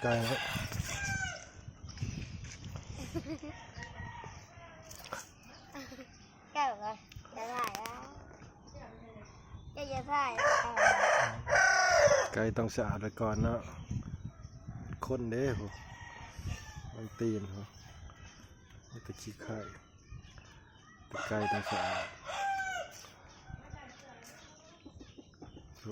ไก่แล้วแก้วเลยจะถ่ายแล้วจะถ่าย ไก่ต้องสะอาดไว้ก่อนเนาะคนเด้โหมันตีนโหนี่ตะขี้ไข่ไก่ต้องสะอาดโ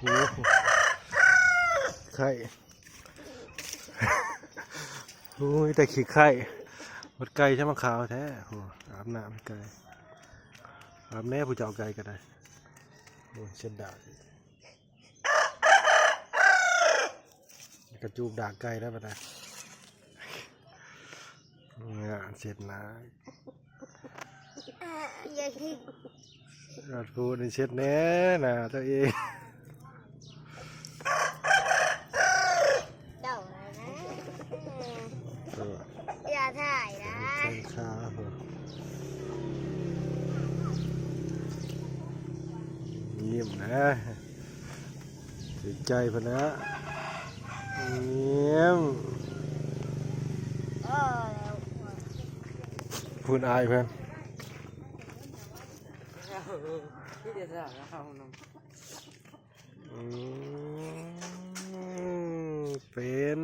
อ้โหไข่โอ้ยแต่ขี้ไข่วัดไก่ใช่ไหมขาวแท้โหอาบน้ำให้ไก่อาบแม่ผู้เจ้าไก่ก็ได้โอ้ยเช่นดากกระจูบดากไก่ได้ปะนะงานเสร็จนะอย่าคิดรัดพูดในเช็ดแน่นะตัวเอง เจ้านะอย่าถ่ายนะ แข้งขาผมยิ้มนะถือใจพะนะยิ้ม แล้ว พูดอายเพื่อน ที่จะสั่งเอาน้ำ เป็น